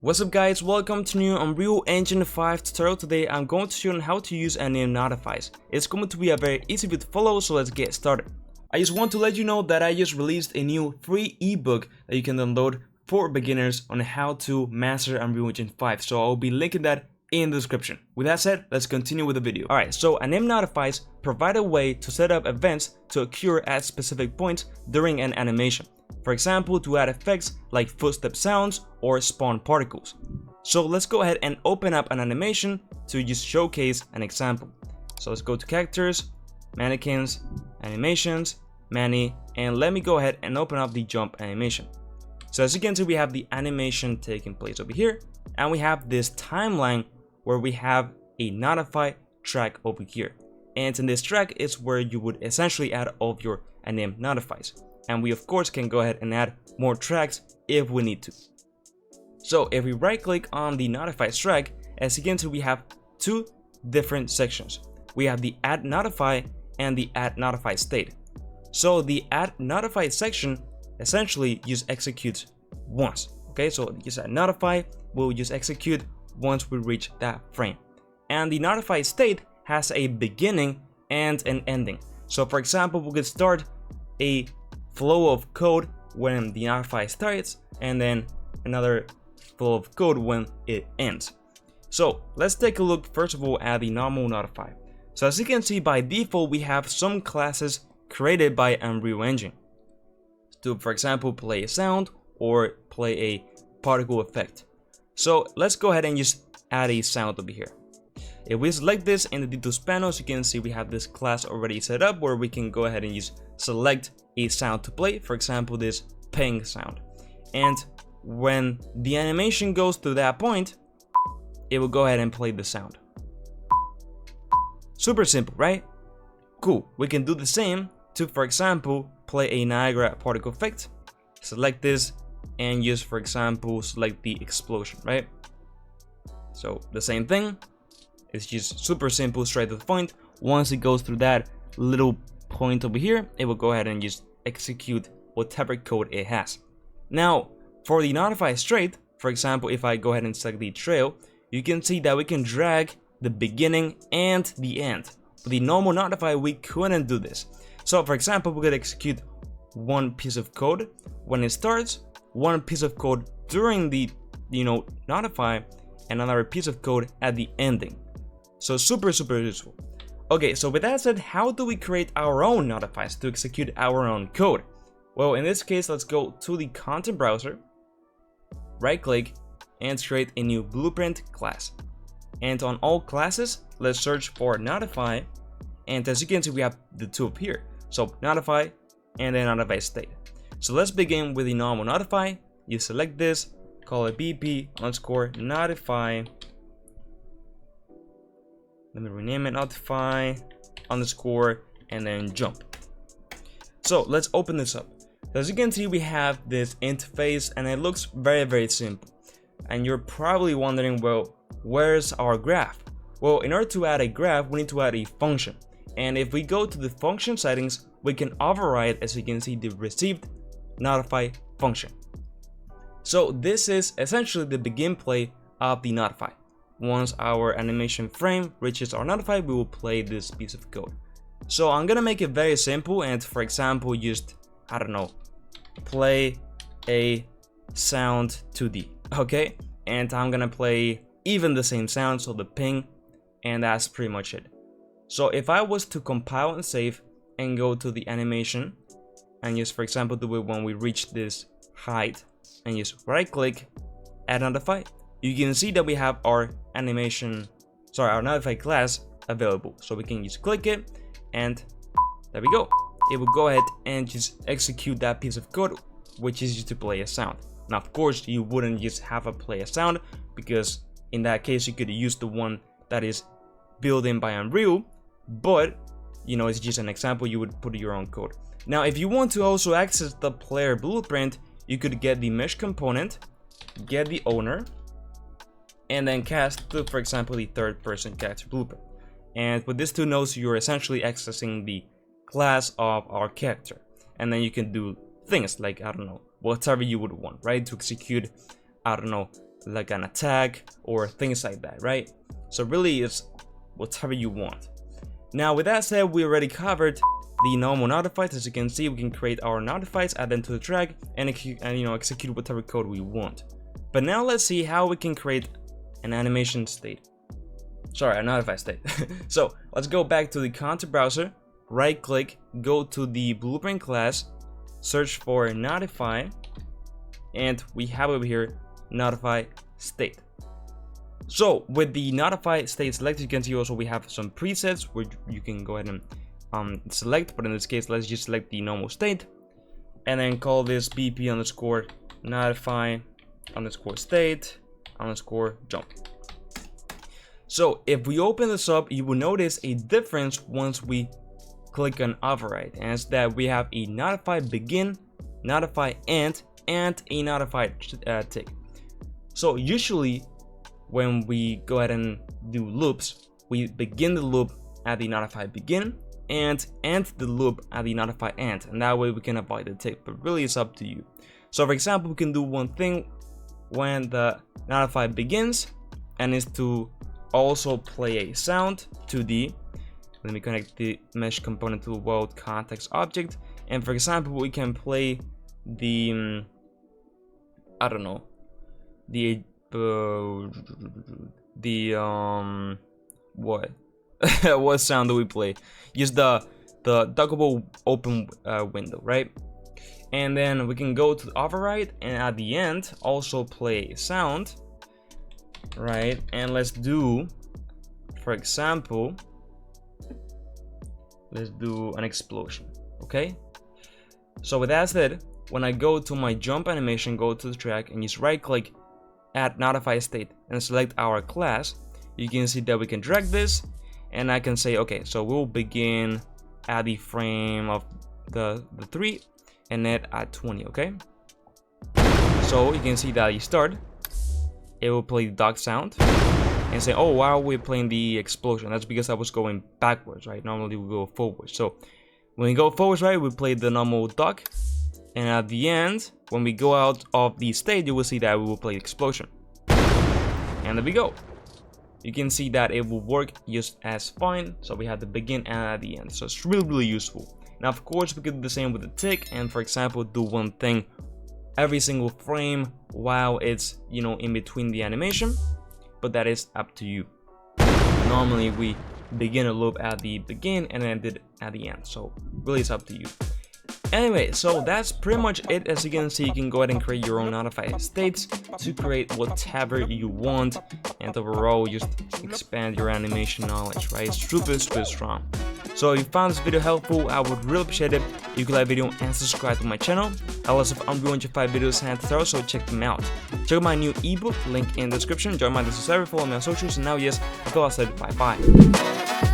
What's up guys, welcome to new Unreal Engine 5 tutorial. Today I'm going to show you how to use Anim Notifies. It's going to be a very easy video to follow, so let's get started. I just want to let you know that I just released a new free ebook that you can download for beginners on how to master Unreal Engine 5, so I'll be linking that in the description. With that said, let's continue with the video. Alright, so Anim Notifies provide a way to set up events to occur at specific points during an animation. For example, to add effects like footstep sounds or spawn particles. So let's go ahead and open up an animation to just showcase an example. So let's go to characters, mannequins, animations, mani, and let me go ahead and open up the jump animation. So as you can see, we have the animation taking place over here, and we have this timeline where we have a notify track over here. And in this track is where you would essentially add all of your Anim Notifies. And we of course can go ahead and add more tracks if we need to. So if we right click on the Notifies track, as you can see, we have two different sections. We have the add notify and the add notify state. So the add notify section essentially just executes once. Okay, so just add notify will just execute once we reach that frame. And the notify state has a beginning and an ending. So for example, we could start a flow of code when the notify starts, and then another flow of code when it ends. So let's take a look first of all at the normal notify. So as you can see, by default we have some classes created by Unreal Engine to, for example, play a sound or play a particle effect. So let's go ahead and just add a sound over here. If we select this in the details panel, as you can see, we have this class already set up where we can go ahead and just select a sound to play, for example this ping sound, and when the animation goes to that point, it will go ahead and play the sound. Super simple, right? Cool. We can do the same to, for example, play a Niagara particle effect. Select this and just, for example, select the explosion, right? So the same thing. It's just super simple, straight to the point. Once it goes through that little point over here, it will go ahead and just execute whatever code it has. Now, for the notify straight, for example, if I go ahead and select the trail, you can see that we can drag the beginning and the end. With the normal notify, we couldn't do this. So for example, we could execute one piece of code when it starts, one piece of code during the notify, and another piece of code at the ending. So super useful. Okay, so with that said, how do we create our own notifies to execute our own code? Well, in this case, let's go to the content browser, right click, and create a new blueprint class. And on all classes, let's search for notify, and as you can see, we have the two up here. So notify and then notify state. So let's begin with the normal notify. You select this, call it bp_notify. Let me rename it, notify underscore, and then jump. So let's open this up. As you can see, we have this interface and it looks very simple. And you're probably wondering, well, where's our graph? Well, in order to add a graph, we need to add a function. And if we go to the function settings, we can override, as you can see, the received notify function. So this is essentially the begin play of the notify. Once our animation frame reaches our notify, we will play this piece of code. So I'm gonna make it very simple and, for example, just, I don't know, play a sound 2D, okay? And I'm gonna play even the same sound, so the ping, and that's pretty much it. So if I was to compile and save and go to the animation and just, for example, do it when we reach this height and just right click, add notify, you can see that we have our our notify class available. So we can just click it and there we go. It will go ahead and just execute that piece of code, which is just to play a sound. Now, of course, you wouldn't just have a play a sound, because in that case, you could use the one that is built in by Unreal, but it's just an example. You would put your own code. Now, if you want to also access the player blueprint, you could get the mesh component, get the owner, and then cast to, for example, the third person character blueprint. And with these two nodes, you're essentially accessing the class of our character. And then you can do things like, I don't know, whatever you would want, right? To execute, I don't know, like an attack or things like that, right? So really it's whatever you want. Now with that said, we already covered the normal notifies. As you can see, we can create our notifies, add them to the track, and execute whatever code we want. But now let's see how we can create an animation state. Sorry, a notify state. So let's go back to the content browser, right click, go to the blueprint class, search for notify, and we have over here notify state. So with the notify state selected, you can see also we have some presets where you can go ahead and select, but in this case let's just select the normal state and then call this bp underscore notify underscore state underscore jump. So if we open this up, you will notice a difference once we click on override, and it's that we have a notify begin, notify end, and a notify tick. So usually when we go ahead and do loops, we begin the loop at the notify begin and end the loop at the notify end, and that way we can avoid the tick, but really it's up to you. So for example, we can do one thing when the notify begins, and is to also play a sound to the, let me connect the mesh component to world context object, and for example we can play the I don't know, the what what sound do we play? Use the dockable open window, right? And then we can go to the override, and at the end also play sound, right? And let's do, for example, let's do an explosion. Okay, so with that said, when I go to my jump animation, go to the track and just right click, add notify state, and select our class, you can see that we can drag this, and I can say, okay, so we'll begin at the frame of the 3 and end at 20. Okay, so you can see that you start, it will play the dock sound and say, oh wow, we're playing the explosion. That's because I was going backwards, right? Normally we go forward. So when we go forwards, right, we play the normal dock, and at the end, when we go out of the state, you will see that we will play explosion. And there we go. You can see that it will work just as fine. So we have the begin and at the end. So it's really useful. Now of course we could do the same with the tick, and for example do one thing every single frame while it's, you know, in between the animation, but that is up to you. Normally we begin a loop at the begin and end it at the end, so really it's up to you. Anyway, so that's pretty much it. As you can see, you can go ahead and create your own notify states to create whatever you want, and overall just expand your animation knowledge, right? It's super strong. So if you found this video helpful, I would really appreciate it if you could like the video and subscribe to my channel. I also have Unreal Engine 5 videos and tutorials, so check them out. Check out my new ebook, link in the description. Join my Discord server, follow me on socials, and now yes, I thought I said bye bye.